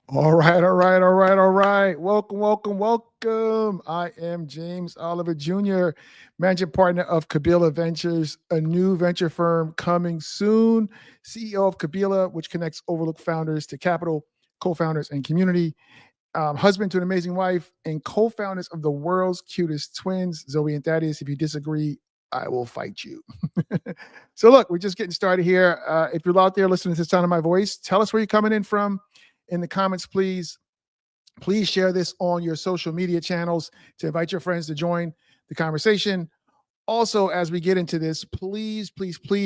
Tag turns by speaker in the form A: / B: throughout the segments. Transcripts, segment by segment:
A: All right. Welcome. I am James Oliver Jr., managing partner of Kabila Ventures, a new venture firm coming soon. CEO of Kabila, which connects overlooked founders to capital, co-founders, and community. Husband to an amazing wife, and co-founders of the world's cutest twins, Zoe and Thaddeus. If you disagree, I will fight you. So, look, we're just getting started here. If you're out there listening to the sound of my voice, tell us where you're coming in from in the comments, please. Please share this on your social media channels to invite your friends to join the conversation. Also, as we get into this, please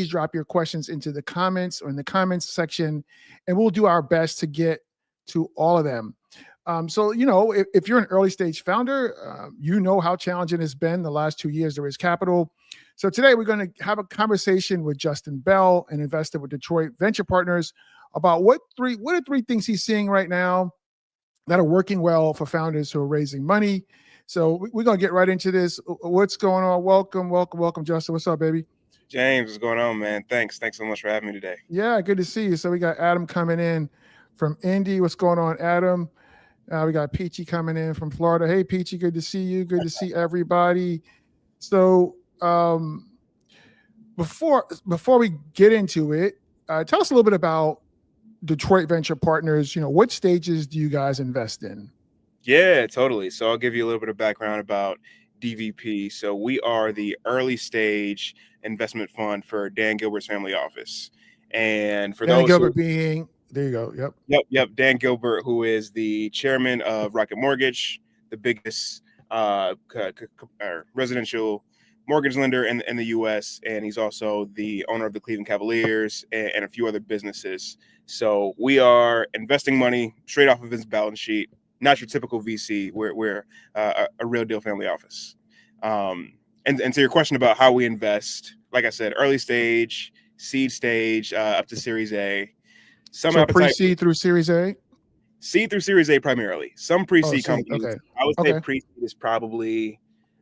A: drop your questions into the comments or in the comments section, and we'll do our best to get to all of them. If you're an early stage founder, you know how challenging it's been the last 2 years to raise capital. So today we're going to have a conversation with Justin Bell, an investor with Detroit Venture Partners, about what are three things he's seeing right now that are working well for founders who are raising money. So we're going to get right into this. What's going on? Welcome, Justin. What's up, baby?
B: James, what's going on, man? Thanks so much for having me today.
A: Yeah, good to see you. So we got Adam coming in from Indy. What's going on, Adam? We got Peachy coming in from Florida. Hey, Peachy, good to see you. Good to see everybody. So before we get into it, tell us a little bit about Detroit Venture Partners. What stages do you guys invest in?
B: Yeah, totally. So I'll give you a little bit of background about DVP. So we are the early stage investment fund for Dan Gilbert's family office. And for
A: Danny
B: those who
A: Gilbert being there, you go. Yep.
B: Yep, Dan Gilbert, who is the chairman of Rocket Mortgage, the biggest residential mortgage lender in the U.S., and he's also the owner of the Cleveland Cavaliers and a few other businesses. So we are investing money straight off of his balance sheet, not your typical VC. We're a real deal family office. And to your question about how we invest, like I said, early stage, seed stage, up to Series A. Some
A: So
B: appetite for
A: pre-seed through Series A.
B: seed through Series A primarily. Some
A: Oh,
B: pre-seed
A: seed.
B: companies,
A: Okay.
B: I would say
A: Okay.
B: pre-seed is probably,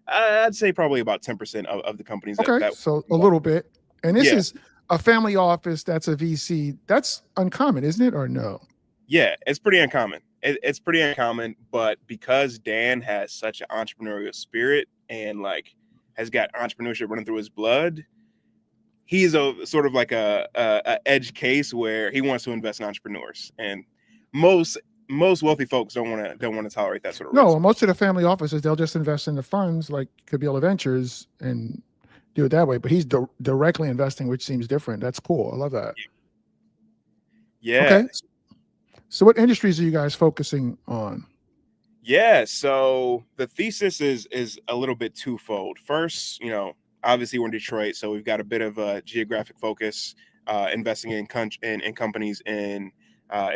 B: I'd say probably about 10% of the companies
A: Okay.
B: that
A: So a
B: involved.
A: little bit. And this
B: Yeah,
A: is a family office that's a VC. That's uncommon, isn't it? Or no?
B: yeah, it's pretty uncommon. It's pretty uncommon, but because Dan has such an entrepreneurial spirit and like has got entrepreneurship running through his blood, he's a sort of like a edge case where he wants to invest in entrepreneurs, and most most wealthy folks don't want to tolerate that sort of
A: No,
B: risk.
A: most of the family offices, they'll just invest in the funds like Kabila Ventures and do it that way. But he's directly investing, which seems different. That's cool. I love that.
B: Yeah.
A: Okay. So what industries are you guys focusing on?
B: Yeah, so the thesis is a little bit twofold. First, obviously we're in Detroit, so we've got a bit of a geographic focus, investing in companies in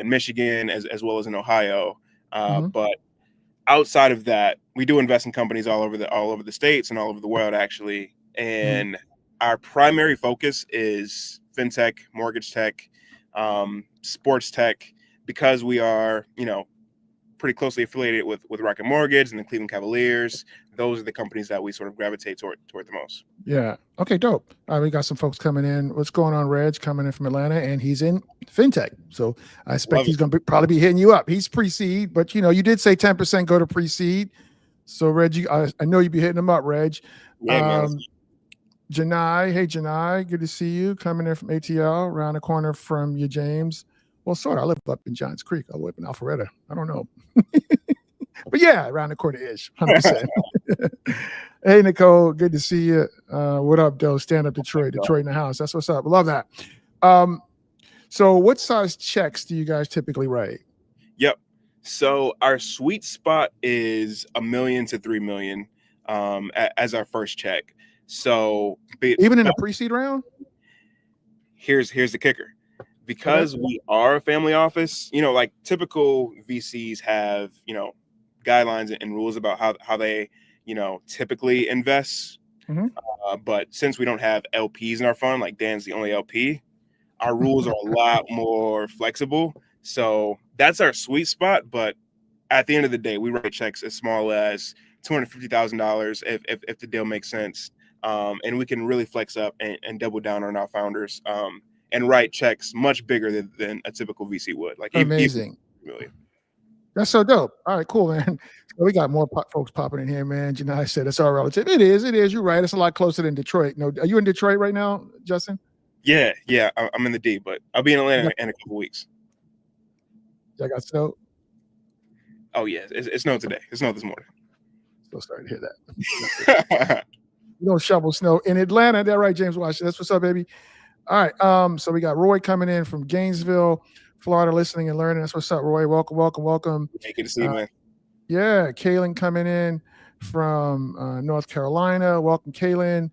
B: Michigan as well as in Ohio.
A: Hmm.
B: But outside of that, we do invest in companies all over the states and all over the world actually.
A: Hmm.
B: And our primary focus is fintech, mortgage tech, sports tech, because we are pretty closely affiliated with Rocket Mortgage and the Cleveland Cavaliers. Those are the companies that we sort of gravitate toward the most.
A: Yeah. Okay, dope. We got some folks coming in. What's going on, Reg, coming in from Atlanta, and he's in fintech. So I expect
B: Love
A: he's
B: it.
A: going to probably be hitting you up. He's pre-seed, but you did say 10% go to pre-seed. So Reg, I know you'd be hitting him up, Reg.
B: Yeah, man.
A: Um, Janai, hey Janai, good to see you coming in from ATL, around the corner from you, James. Well, sort of. I live up in Johns Creek. I live in Alpharetta. I don't know, but yeah, around the corner ish, 100%. Hey Nicole, good to see you. What up, Doe? Stand up Detroit, Detroit in the house. That's what's up. Love that. Um, so what size checks do you guys typically write?
B: Yep. So our sweet spot is 1 million to 3 million as our first check. So
A: Even in a pre-seed round?
B: here's the kicker.
A: Okay.
B: Because we are a family office, like typical VCs have, guidelines and rules about how they, typically invest.
A: Hmm.
B: But since we don't have LPs in our fund, like Dan's the only LP, our rules are a lot more flexible. So that's our sweet spot. But at the end of the day, we write checks as small as $250,000 if the deal makes sense. And we can really flex up and double down on our founders, and write checks much bigger than a typical VC would, like even
A: Amazing.
B: really.
A: That's so dope. All right, cool, man. So we got more folks popping in here, man. Janai said it's all relative. It is. It is. You're right. It's a lot closer than Detroit. No, are you in Detroit right now, Justin?
B: Yeah, I'm in the D, but I'll be in
A: You
B: Atlanta
A: got,
B: in a couple weeks.
A: I got snow.
B: Oh yeah, it snowed today. It snowed this morning.
A: So sorry to hear that. You don't shovel snow in Atlanta. That right, James Washington. That's what's up, baby. All right. So we got Roy coming in from Gainesville, Florida, listening and learning. That's what's up, Roy. Welcome, welcome, welcome.
B: Hey, good to see you, man.
A: Yeah, Kaylin coming in from North Carolina. Welcome, Kaylin.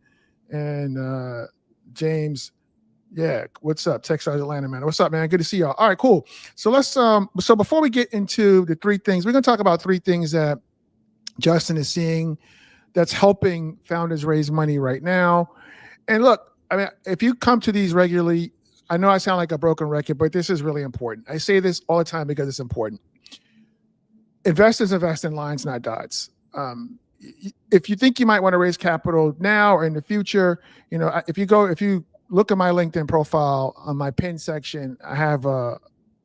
A: And James. Yeah, what's up? Texas Atlanta, man. What's up, man? Good to see y'all. All right, cool. So let's so before we get into the three things, we're gonna talk about three things that Justin is seeing that's helping founders raise money right now. And look, I mean, if you come to these regularly, I know I sound like a broken record, but this is really important. I say this all the time because it's important. Investors invest in lines, not dots. If you think you might want to raise capital now or in the future, if you look at my LinkedIn profile on my pin section, I have a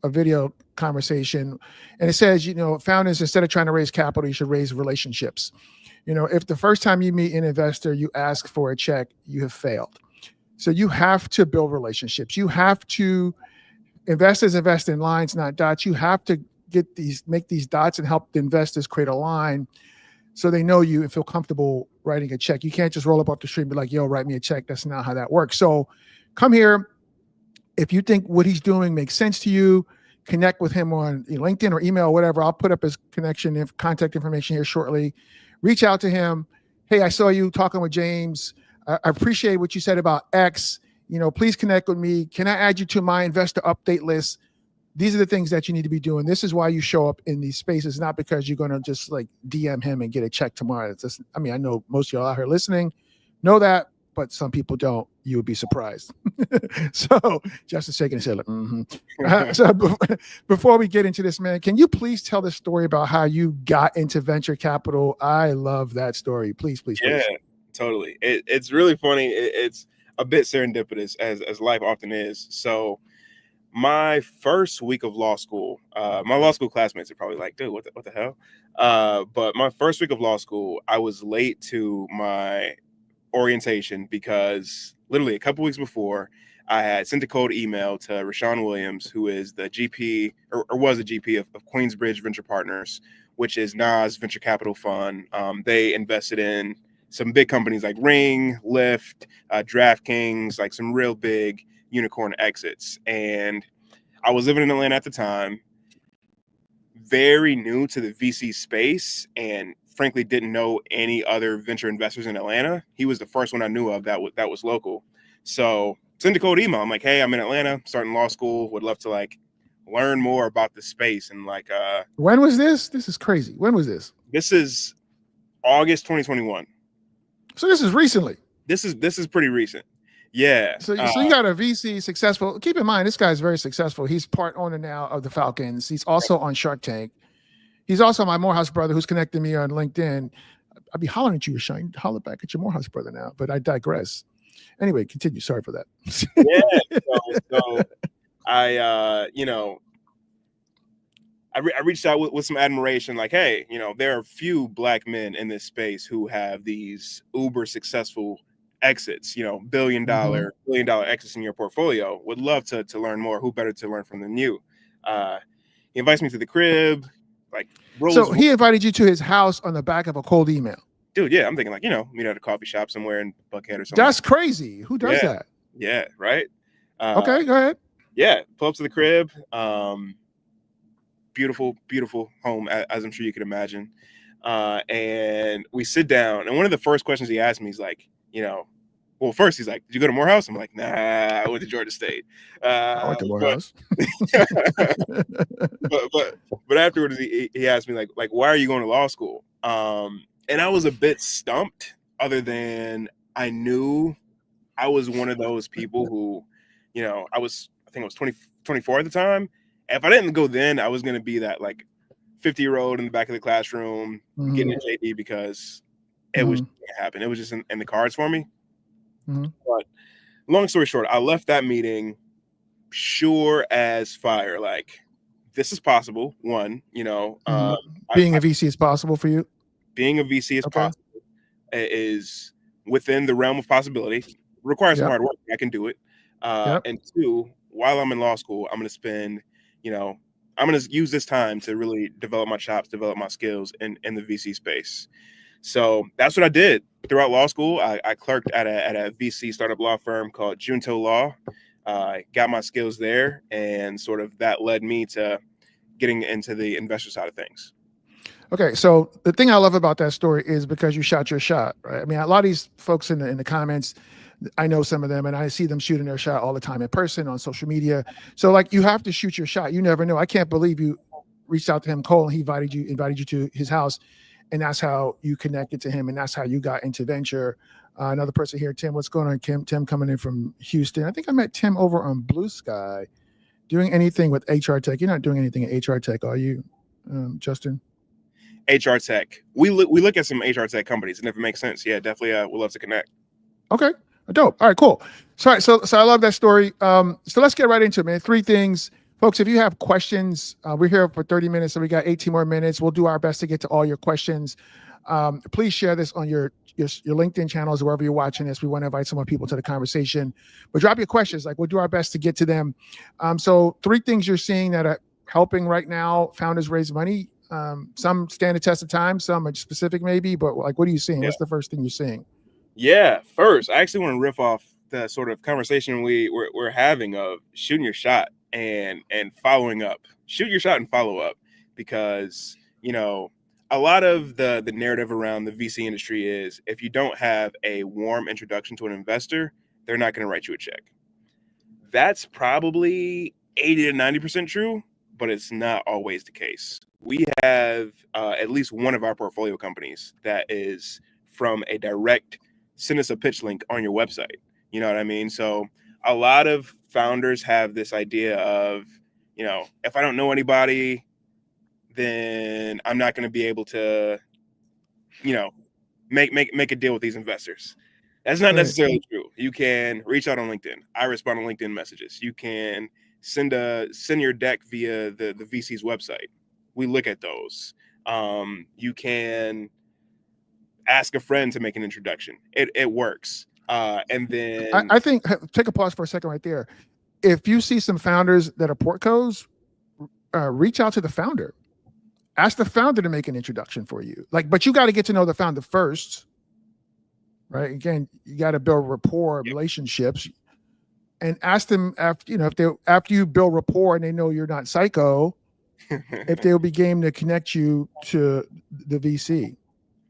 A: video conversation, and it says, founders, instead of trying to raise capital, you should raise relationships. If the first time you meet an investor, you ask for a check, you have failed. So you have to build relationships. You have to investors invest in lines, not dots. You have to make these dots and help the investors create a line so they know you and feel comfortable writing a check. You can't just roll up off the street and be like, yo, write me a check. That's not how that works. So come here. If you think what he's doing makes sense to you, connect with him on LinkedIn or email or whatever. I'll put up his contact information here shortly. Reach out to him. Hey, I saw you talking with James. I appreciate what you said about X. Please connect with me. Can I add you to my investor update list? These are the things that you need to be doing. This is why you show up in these spaces, not because you're going to just like DM him and get a check tomorrow. It's just, I know most of y'all out here listening know that, but some people don't. You would be surprised. So Justin's shaking his head like, so before we get into this, man, can you please tell the story about how you got into venture capital? I love that story. Please.
B: Yeah, totally. It's really funny. It's a bit serendipitous, as life often is. So my first week of law school, my law school classmates are probably like, dude, what the hell? But my first week of law school, I was late to my orientation because literally a couple weeks before, I had sent a cold email to Rashawn Williams, who is the GP or was a GP of Queensbridge Venture Partners, which is Nas venture capital fund. They invested in some big companies like Ring, Lyft, DraftKings, like some real big unicorn exits. And I was living in Atlanta at the time, very new to the VC space, and frankly didn't know any other venture investors in Atlanta. He was the first one I knew of that was local. So send a cold email. I'm like, hey, I'm in Atlanta, starting law school, would love to like learn more about the space. And like
A: when was this? This is crazy. When was this?
B: This is August 2021.
A: So this is recently.
B: This is pretty recent. Yeah.
A: So you got a VC successful. Keep in mind, this guy's very successful. He's part owner now of the Falcons. He's also on Shark Tank. He's also my Morehouse brother who's connected me on LinkedIn. I'd be hollering at you, Shine. Holler back at your Morehouse brother now, but I digress. Anyway, continue. Sorry for that.
B: Yeah. So I, I reached out with some admiration, like, hey, there are few Black men in this space who have these uber successful exits, billion dollar exits in your portfolio. Would love to learn more. Who better to learn from than you? He invites me to the crib, like.
A: So he invited you to his house on the back of a cold email.
B: Dude, yeah, I'm thinking like, meet at a coffee shop somewhere in Buckhead or something.
A: That's crazy. Who does that?
B: Yeah, right.
A: Okay, go ahead.
B: Yeah, pull up to the crib. Beautiful home, as I'm sure you can imagine. And we sit down, and one of the first questions he asked me is like, well, first he's like, did you go to Morehouse? I'm like, nah, I went to Georgia State.
A: I went to Morehouse.
B: But afterwards, he asked me like, why are you going to law school? And I was a bit stumped, other than I knew I was one of those people who, I think I was 24 at the time. If I didn't go then, I was going to be that like 50-year-old in the back of the classroom getting a JD because it was going to happen. It was just in the cards for me. But long story short, I left that meeting sure as fire. Like, this is possible. One,
A: Mhm. Being
B: I
A: a VC is possible for you?
B: being a VC is
A: Okay.
B: possible, is within the realm of possibility. Requires some
A: Yep.
B: hard work. I can do it.
A: Yep.
B: And two, while I'm in law school, I'm going to spend, I'm going to use this time to really develop my chops, develop my skills in the VC space. So that's what I did throughout law school. I clerked at a VC startup law firm called Junto Law. Got my skills there, and sort of that led me to getting into the investor side of things.
A: Okay, so the thing I love about that story is because you shot your shot, right? I mean, a lot of these folks in the comments, I know some of them, and I see them shooting their shot all the time in person on social media. So, like, you have to shoot your shot. You never know. I can't believe you reached out to him, Cole, and he invited you to his house, and that's how you connected to him, and that's how you got into venture. Another person here, Tim. What's going on, Kim? Tim coming in from Houston. I think I met Tim over on Blue Sky. Doing anything with HR tech? You're not doing anything in HR tech, are you, Justin?
B: HR tech. We look at some HR tech companies, and if it makes sense, yeah, definitely. We'd love to connect.
A: Okay, dope. All right, cool. So I love that story. So let's get right into it, man. Three things, folks. If you have questions, we're here for 30 minutes, so we got 18 more minutes. We'll do our best to get to all your questions. Please share this on your LinkedIn channels, wherever you're watching this. We want to invite some more people to the conversation. But drop your questions. Like, we'll do our best to get to them. So three things you're seeing that are helping right now founders raise money. Some stand the test of time, some are specific maybe, but like, what are you seeing?
B: Yeah.
A: What's the first thing you're seeing?
B: Yeah. First, I actually want to riff off the sort of conversation we're having of shooting your shot and following up. Shoot your shot and follow up, because a lot of the narrative around the VC industry is if you don't have a warm introduction to an investor, they're not going to write you a check. That's probably 80 to 90% true, but it's not always the case. We have at least one of our portfolio companies that is from a direct send us a pitch link on your website. You know what I mean? So a lot of founders have this idea of, if I don't know anybody, then I'm not going to be able to, make a deal with these investors. That's not
A: Right.
B: necessarily true. You can reach out on LinkedIn. I respond on LinkedIn messages. You can send your deck via the VC's website. We look at those. You can ask a friend to make an introduction. It works. And then
A: I think take a pause for a second right there. If you see some founders that are portcos, reach out to the founder. Ask the founder to make an introduction for you. Like, but you got to get to know the founder first, right? Again, you got to build rapport, relationships, and ask them after after you build rapport and they know you're not psycho, if they'll be game to connect you to the VC.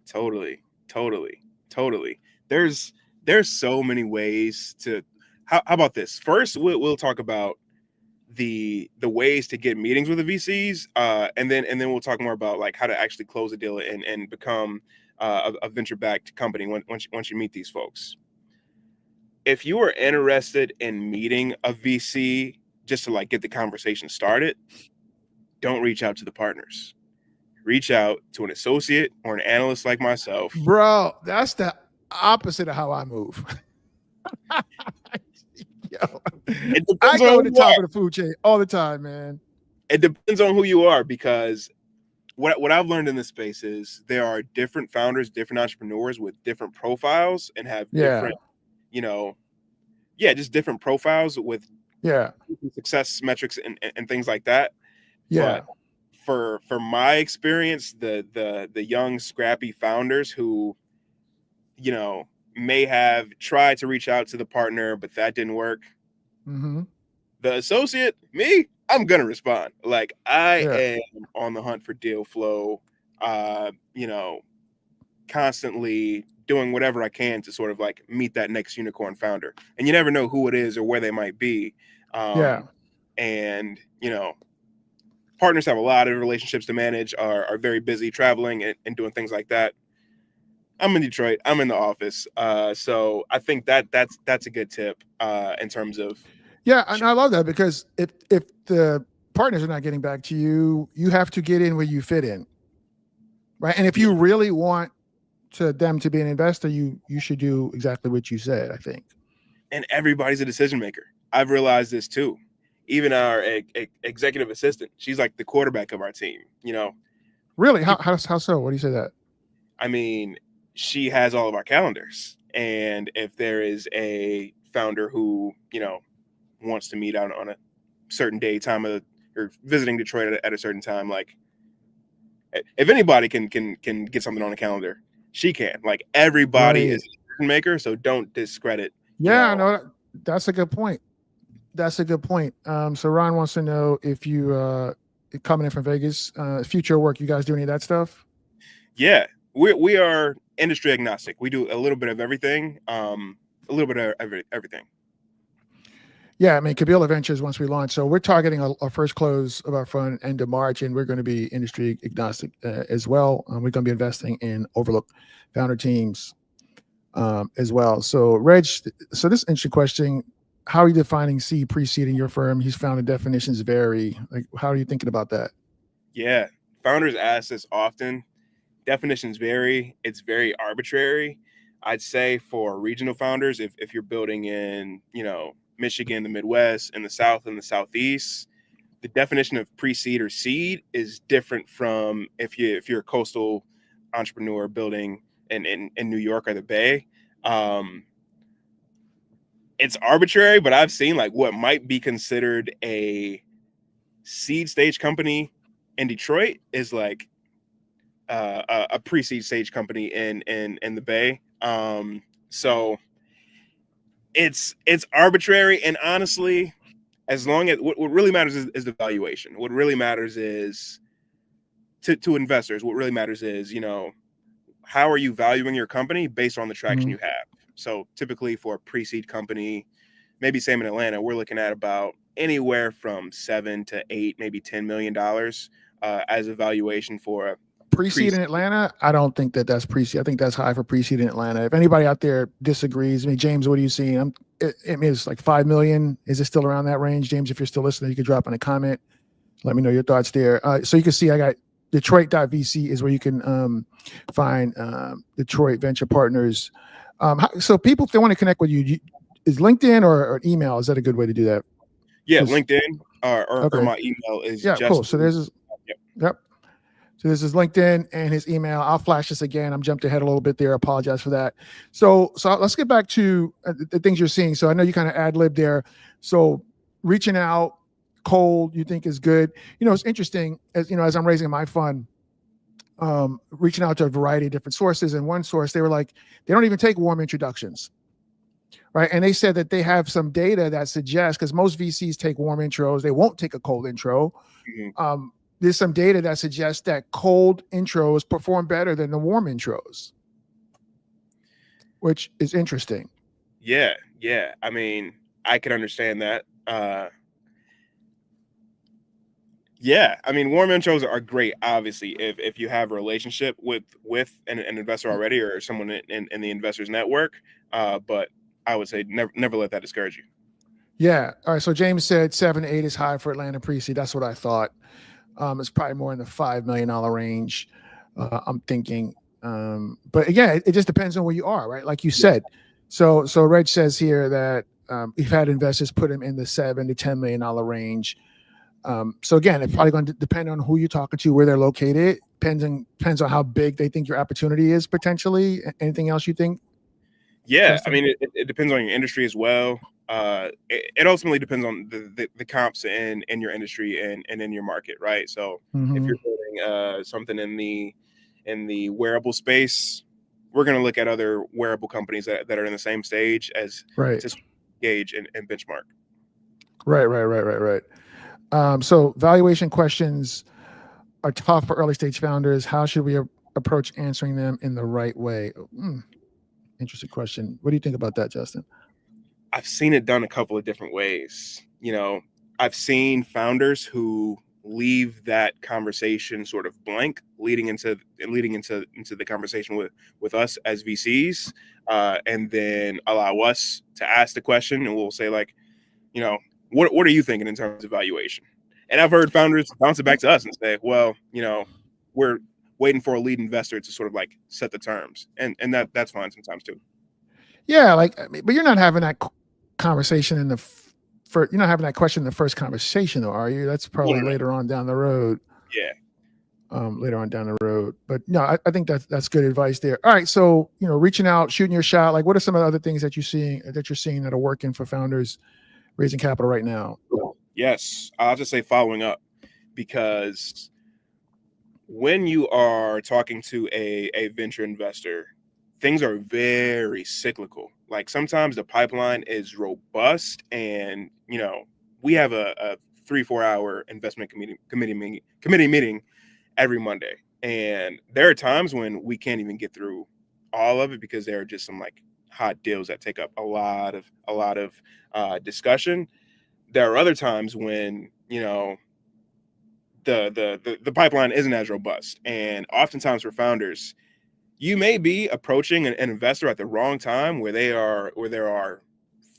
B: Totally. There's so many ways to. How about this? First, we'll talk about the ways to get meetings with the VCs, and then we'll talk more about like how to actually close a deal and become a venture backed company once you meet these folks. If you are interested in meeting a VC just to like get the conversation started, don't reach out to the partners. Reach out to an associate or an analyst like myself.
A: Bro, that's the opposite of how I move. Yo,
B: It
A: I
B: depends on
A: go
B: who
A: to the
B: you
A: top
B: are.
A: of the food chain all the time, man.
B: It depends on who you are, because what I've learned in this space is there are different founders, different entrepreneurs with different profiles and have
A: Yeah,
B: different, just different profiles with
A: yeah,
B: success metrics and things like that.
A: yeah.
B: But for my experience, the young scrappy founders who, may have tried to reach out to the partner, but that didn't work.
A: Mm-hmm.
B: The associate, me, I'm gonna respond. Like I
A: Yeah,
B: am on the hunt for deal flow, uh, you know, constantly doing whatever I can to sort of like meet that next unicorn founder. And you never know who it is or where they might be.
A: yeah.
B: And partners have a lot of relationships to manage, are very busy traveling and doing things like that. I'm in Detroit. I'm in the office. So I think that's a good tip in terms of.
A: Yeah, and I love that because if the partners are not getting back to you, you have to get in where you fit in, right? And if
B: Yeah.
A: you really want them to be an investor, you should do exactly what you said. I think.
B: And everybody's a decision maker. I've realized this too. even our executive assistant, she's like the quarterback of our team.
A: Really?
B: People,
A: How so? What do you say that?
B: I mean, she has all of our calendars, and if there is a founder who wants to meet out on a certain day, time of or visiting Detroit at a certain time, like if anybody can get something on the calendar, she can. Like everybody is
A: Right.
B: a decision maker, so don't discredit.
A: Yeah, no, that's a good point. That's a good point. So Ron wants to know if you coming in from Vegas, future work, you guys do any of that stuff?
B: Yeah, we are industry agnostic. We do a little bit of everything. A little bit of everything.
A: Yeah, I mean, Kabila Ventures, once we launch, so we're targeting our first close of our fund end of March, and we're going to be industry agnostic as well. We're going to be investing in Overlook founder teams as well. So, Reg, so this interesting question: how are you defining seed pre-seed in your firm? He's found the definitions vary. Like, how are you thinking about that?
B: Yeah, founders ask this often. Definitions vary. It's very arbitrary. I'd say for regional founders, if you're building in Michigan, the Midwest, and the South and the Southeast, the definition of pre-seed or seed is different from if you're a coastal entrepreneur building in New York or the Bay. Um, it's arbitrary, but I've seen like what might be considered a seed stage company in Detroit is like a pre-seed stage company in the Bay. So it's arbitrary, and honestly, as long as what really matters is the valuation. What really matters is to investors. What really matters is how are you valuing your company based on the traction
A: Mhm.
B: you have. So typically for a pre-seed company, maybe same in Atlanta, we're looking at about anywhere from 7 to 8, maybe $10 million as a valuation for a
A: Pre-seed in
B: pre-seed.
A: Atlanta, I don't think that's pre-seed. I think that's high for pre-seed in Atlanta. If anybody out there disagrees, I mean, James, what are you seeing? I mean, it's like 5 million. Is it still around that range, James? If you're still listening, you could drop in a comment. Let me know your thoughts there. So you can see I got Detroit.vc is where you can find Detroit Venture Partners. So people, if they want to connect with you, is LinkedIn or email? Is that a good way to do that?
B: Yeah,
A: Just
B: LinkedIn or
A: okay.
B: my email is
A: Yeah, cool. So
B: Justin.
A: there's
B: Yep.
A: yep. So this is LinkedIn and his email. I'll flash this again. I'm jumped ahead a little bit there. I apologize for that. So let's get back to the things you're seeing. So I know you kind of ad lib there. So reaching out cold, you think is good. It's interesting as I'm raising my fund, reaching out to a variety of different sources. And one source, they were like, they don't even take warm introductions. Right. And they said that they have some data that suggests, because most VCs take warm intros, they won't take a cold intro.
B: Mhm.
A: Um, there's some data that suggests that cold intros perform better than the warm intros, which is interesting.
B: Yeah, yeah. I mean, I can understand that. Yeah, I mean, warm intros are great. Obviously, if you have a relationship with an investor already or someone in the investors network, but I would say never let that discourage you.
A: Yeah. All right. So James said 7 to 8 is high for Atlanta pre-seed. That's what I thought. It's probably more in the $5 million range. I'm thinking. But again, it just depends on where you are, right? Like you
B: Yeah,
A: said. So Reg says here that we've had investors put him in the $7 to $10 million range. So again, it's probably going to depend on who you're talking to, where they're located. Depends on how big they think your opportunity is potentially. Anything else you think,
B: yeah. I
A: Justin?
B: mean, it depends on your industry as well. It ultimately depends on the comps in your industry and in your market, right? So if
A: Mm-hmm.
B: you're building something in the wearable space, we're going to look at other wearable companies that are in the same stage as
A: Right.
B: to gauge and benchmark.
A: Right. So valuation questions are tough for early stage founders. How should we approach answering them in the right way? Interesting question. What do you think about that, Justin?
B: I've seen it done a couple of different ways. I've seen founders who leave that conversation sort of blank, leading into the conversation with us as VCs, and then allow us to ask the question, and we'll say like, you know, what are you thinking in terms of valuation? And I've heard founders bounce it back to us and say, well, we're waiting for a lead investor to sort of like set the terms, and that's fine sometimes too.
A: Yeah, like, but you're not having that conversation in the you're not having that question in the first conversation, though, are you? That's
B: No,
A: probably
B: no, no.
A: later on down the road.
B: Yeah.
A: Later on down the road. But no, I think that's good advice there. All right, so reaching out, shooting your shot. Like, what are some of the other things that you're seeing that are working for founders raising capital right now?
B: Yes, I'll just say following up, because when you are talking to a venture investor, things are very cyclical. Like sometimes the pipeline is robust, and we have a 3-4 hour investment committee meeting every Monday, and there are times when we can't even get through all of it because there are just some like hot deals that take up a lot of discussion. There are other times when the pipeline isn't as robust, and oftentimes for founders, you may be approaching an investor at the wrong time where there are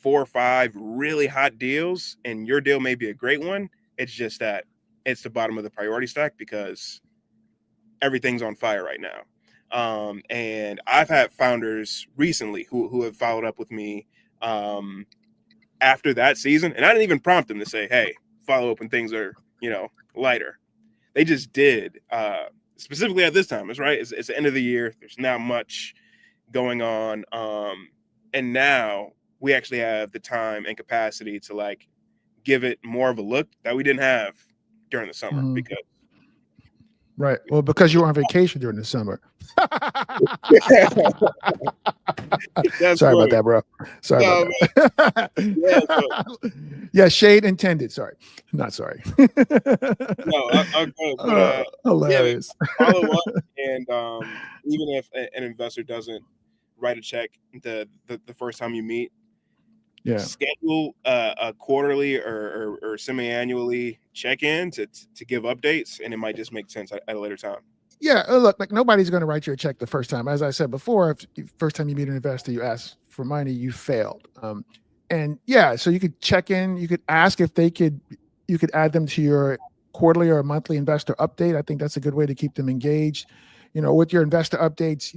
B: 4 or 5 really hot deals, and your deal may be a great one. It's just that it's the bottom of the priority stack because everything's on fire right now. And I've had founders recently who have followed up with me after that season, and I didn't even prompt them to say, "Hey, follow up when things are lighter." They just did. Specifically at this time, it's right. It's the end of the year. There's not much going on, and now we actually have the time and capacity to like give it more of a look that we didn't have during the summer
A: Mhm.
B: because
A: Right. Well, because you were on vacation during the summer.
B: that's
A: Sorry about
B: funny.
A: that, bro. Sorry about
B: No, man. Yeah, so
A: that. Yeah, shade intended. Sorry. Not sorry.
B: no, I'm good, but yeah, man,
A: Hilarious.
B: follow up, and even if an investor doesn't write a check the first time you meet,
A: Yeah.
B: schedule a quarterly or semi-annually check-in to give updates, and it might just make sense at a later time.
A: Yeah, look, like nobody's going to write you a check the first time. As I said before, if first time you meet an investor, you ask for money, you failed. And yeah, so you could check in, you could ask if you could add them to your quarterly or monthly investor update. I think that's a good way to keep them engaged. With your investor updates,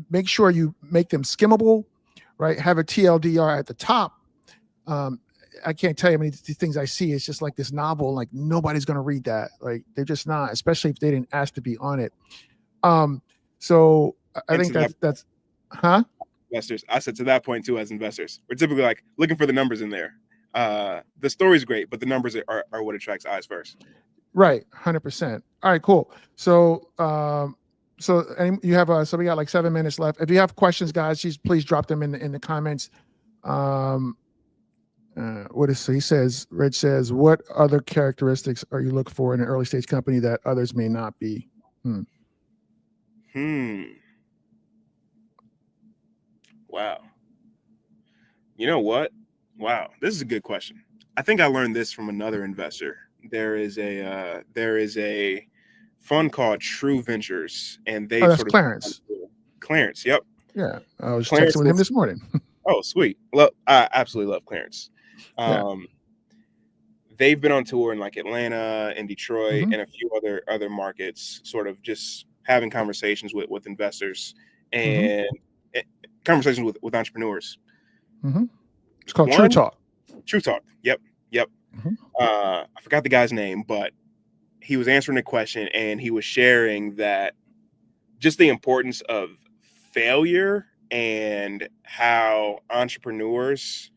A: make sure you make them skimmable, right? Have a TLDR at the top. I can't tell you how many things I see. It's just like this novel, like nobody's going to read that. Like they're just not, especially if they didn't ask to be on it. So I
B: And
A: think
B: to that
A: that's, huh?
B: investors, I said to that point too, as investors, we're typically like looking for the numbers in there. The story's great, but the numbers are what attracts eyes first.
A: Right. 100%. All right, cool. So, and you have, so we got like 7 minutes left. If you have questions, guys, please drop them in the comments. So he says, Rich says, what other characteristics are you looking for in an early stage company that others may not be?
B: Wow. You know what? Wow, this is a good question. I think I learned this from another investor. There is a fund called True Ventures, and
A: Oh,
B: they've
A: that's
B: sort of
A: Clarence.
B: Clarence. Yep,
A: Yeah. I was texting
B: Clarence.
A: with him this morning.
B: Oh, sweet. I absolutely love Clarence.
A: Yeah.
B: They've been on tour in like Atlanta and Detroit
A: Mm-hmm.
B: and a few other markets, sort of just having conversations with investors
A: Mm-hmm.
B: and eh, conversations with entrepreneurs.
A: Mm-hmm. It's called True
B: One,
A: Talk.
B: True Talk. Yep.
A: Mm-hmm.
B: I forgot the guy's name, but he was answering a question and he was sharing that just the importance of failure and how entrepreneurs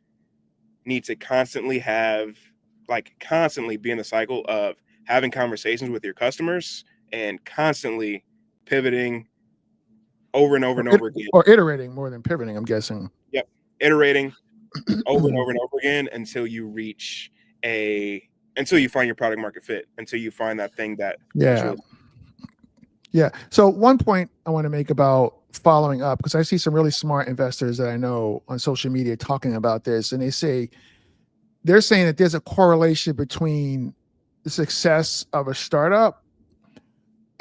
B: need to constantly be in the cycle of having conversations with your customers and constantly pivoting over and over and over again.
A: Or iterating more than pivoting, I'm guessing.
B: Yep. Iterating over and over and over again until you find your product market fit, until you find that thing that's
A: Yeah.
B: really.
A: Yeah. So one point I want to make about following up, because I see some really smart investors that I know on social media talking about this, and they're saying that there's a correlation between the success of a startup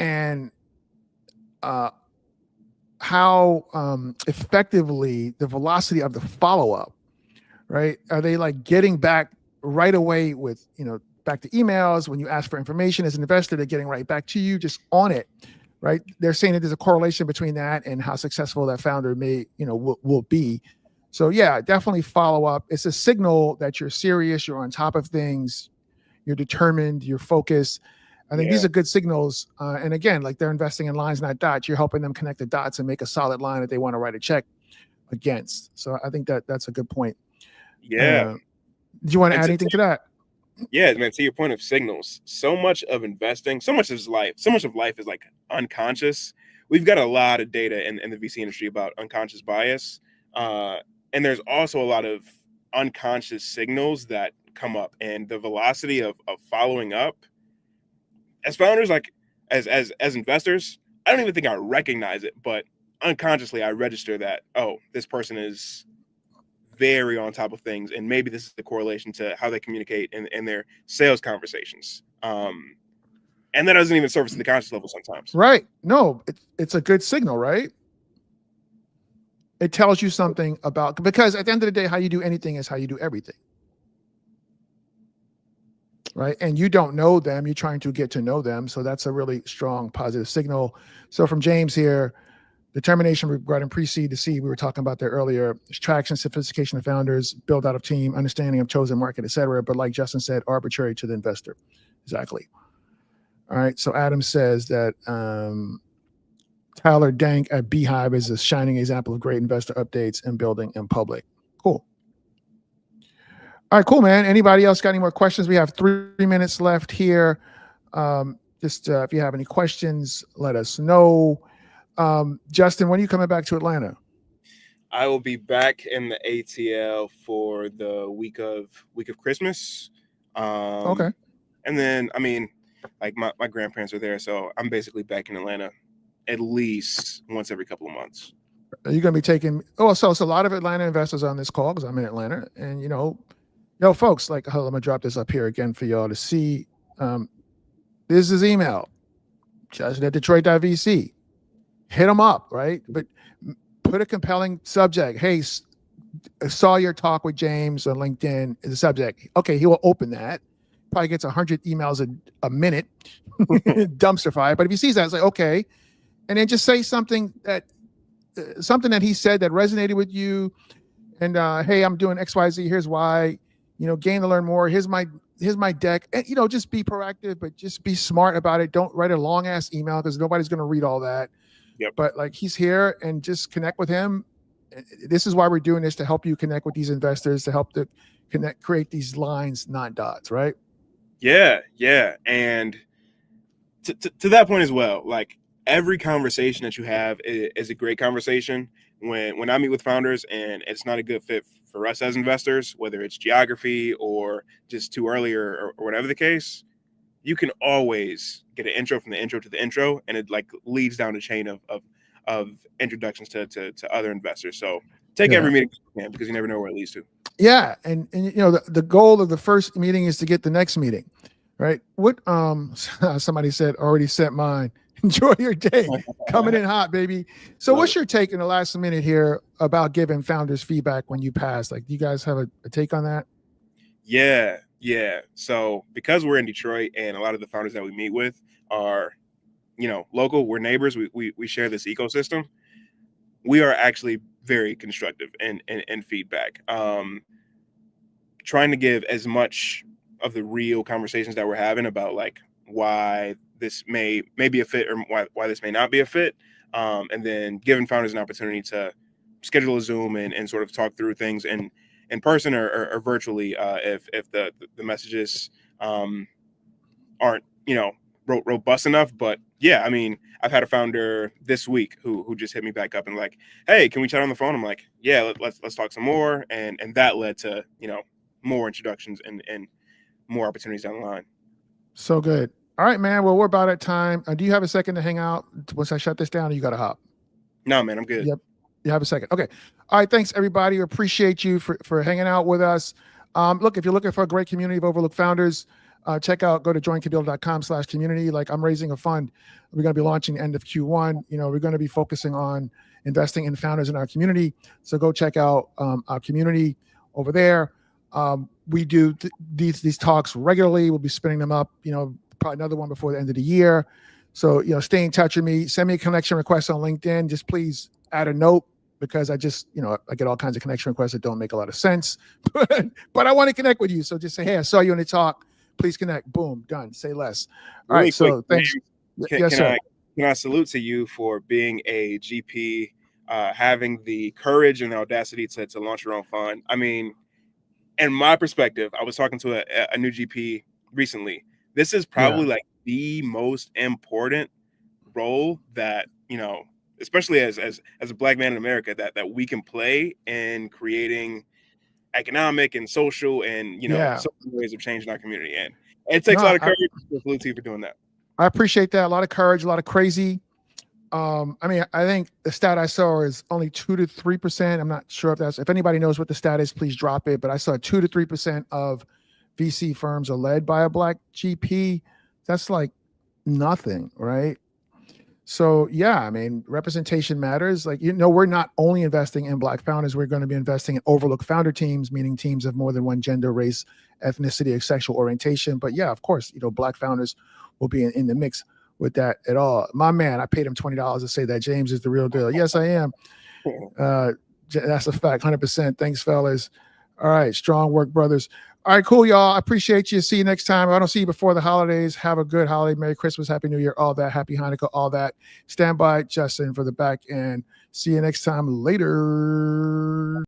A: and how effectively the velocity of the follow up, right? Are they like getting back right away with, back to emails when you ask for information as an investor, they're getting right back to you just on it, right? They're saying that there's a correlation between that and how successful that founder will be. So yeah, definitely follow up. It's a signal that you're serious, you're on top of things, you're determined, you're focused. I think these
B: Yeah.
A: are good signals. And again, like they're investing in lines, not dots. You're helping them connect the dots and make a solid line that they want to write a check against. So I think that that's a good point.
B: Yeah.
A: Uh, do you want to
B: And
A: add anything to that?
B: yeah, man, to your point of signals, so much of investing, so much of life is like unconscious. We've got a lot of data in the VC industry about unconscious bias. Uh, and there's also a lot of unconscious signals that come up, and the velocity of following up as founders, like as investors, I don't even think I recognize it, but unconsciously I register that, oh, this person is very on top of things, and maybe this is the correlation to how they communicate in their sales conversations. And that doesn't even surface at the conscious level sometimes.
A: Right. No, it's a good signal, right? It tells you something about, because at the end of the day, how you do anything is how you do everything. Right. And you don't know them, you're trying to get to know them. So that's a really strong positive signal. So from James here, determination regarding pre-seed to seed, we were talking about there earlier, traction, sophistication of founders, build out of team, understanding of chosen market, etc. But like Justin said, arbitrary to the investor. Exactly. All right. So Adam says that Tyler Dank at Beehive is a shining example of great investor updates and building in public. Cool. All right, cool, man. Anybody else got any more questions? We have 3 minutes left here. Just if you have any questions, let us know. Justin, when are you coming back to Atlanta?
B: I will be back in the ATL for the week of Christmas.
A: Okay.
B: And then I mean, like my grandparents are there, so I'm basically back in Atlanta at least once every couple of months.
A: Are you going to be taking? Oh, so it's a lot of Atlanta investors on this call because I'm in Atlanta, and folks, like, hold on, I'm gonna drop this up here again for y'all to see. This is his email, Justin at Detroit.vc. Hit him up, right? But put a compelling subject. Hey, saw your talk with James on LinkedIn as a subject. Okay, he will open that. Probably gets 100 emails a minute, dumpster fire. But if he sees that, it's like, okay. And then just say something that he said that resonated with you. And hey, I'm doing XYZ. Here's why. Gain to learn more. Here's my deck. And just be proactive, but just be smart about it. Don't write a long ass email because nobody's going to read all that.
B: Yep.
A: But like, he's here, and just connect with him. This is why we're doing this, to help you connect with these investors, to help create these lines, not dots, right?
B: Yeah, yeah. And to that point as well, like every conversation that you have is a great conversation. When I meet with founders and it's not a good fit for us as investors, whether it's geography or just too early or whatever the case, you can always get an intro from the intro to the intro, and it like leads down a chain of introductions to other investors. So take every meeting you can, because you never know where it leads to.
A: Yeah, and the goal of the first meeting is to get the next meeting, right? What somebody said, already sent mine. Enjoy your day, coming in hot, baby. So what's your take in the last minute here about giving founders feedback when you pass? Like, do you guys have a take on that?
B: Yeah. So because we're in Detroit and a lot of the founders that we meet with are, local, we're neighbors, we share this ecosystem. We are actually very constructive in feedback. Trying to give as much of the real conversations that we're having about like why this may be a fit, or why this may not be a fit. And then giving founders an opportunity to schedule a Zoom and sort of talk through things in person or virtually, if the messages aren't robust enough. But yeah, I mean, I've had a founder this week who just hit me back up and like, hey, can we chat on the phone? I'm like, yeah, let's talk some more, and that led to more introductions and more opportunities down the line.
A: So good. All right, man. Well, we're about at time. Do you have a second to hang out once I shut this down, or you got to hop?
B: No, man, I'm good.
A: Yep. You have a second. Okay. All right. Thanks, everybody. We appreciate you for hanging out with us. Look, if you're looking for a great community of overlooked founders, go to joinkabila.com/community. Like, I'm raising a fund. We're going to be launching end of Q1. We're going to be focusing on investing in founders in our community. So go check out our community over there. We do these talks regularly. We'll be spinning them up, probably another one before the end of the year. So, stay in touch with me. Send me a connection request on LinkedIn. Just please add a note because I just, I get all kinds of connection requests that don't make a lot of sense, but I want to connect with you. So just say, hey, I saw you in the talk. Please connect. Boom, done. Say less. All right.
B: Really quick,
A: So thanks.
B: James,
A: Yes, sir.
B: can I salute to you for being a GP, having the courage and the audacity to launch your own fund. I mean, in my perspective, I was talking to a new GP recently. This is
A: Yeah.
B: probably like the most important role that, especially as a black man in America, that we can play in creating economic and social and
A: Yeah.
B: so many ways of changing our community. And it takes a
A: No,
B: lot of courage. So salute to you for doing that.
A: I appreciate that. A lot of courage, a lot of crazy. I mean, I think the stat I saw is only 2 to 3%. I'm not sure if anybody knows what the stat is, please drop it. But I saw 2 to 3% of VC firms are led by a black GP. That's like nothing, right? So yeah, I mean, representation matters. Like, we're not only investing in black founders, we're going to be investing in overlooked founder teams, meaning teams of more than one gender, race, ethnicity, or sexual orientation. But yeah, of course, black founders will be in the mix with that at all. My man, I paid him $20 to say that James is the real deal. Yes, I am. That's a fact, 100%. Thanks, fellas. All right, strong work, brothers. All right, cool, y'all. I appreciate you. See you next time. If I don't see you before the holidays, have a good holiday. Merry Christmas, Happy New Year, all that. Happy Hanukkah, all that. Stand by, Justin, for the back end. See you next time. Later.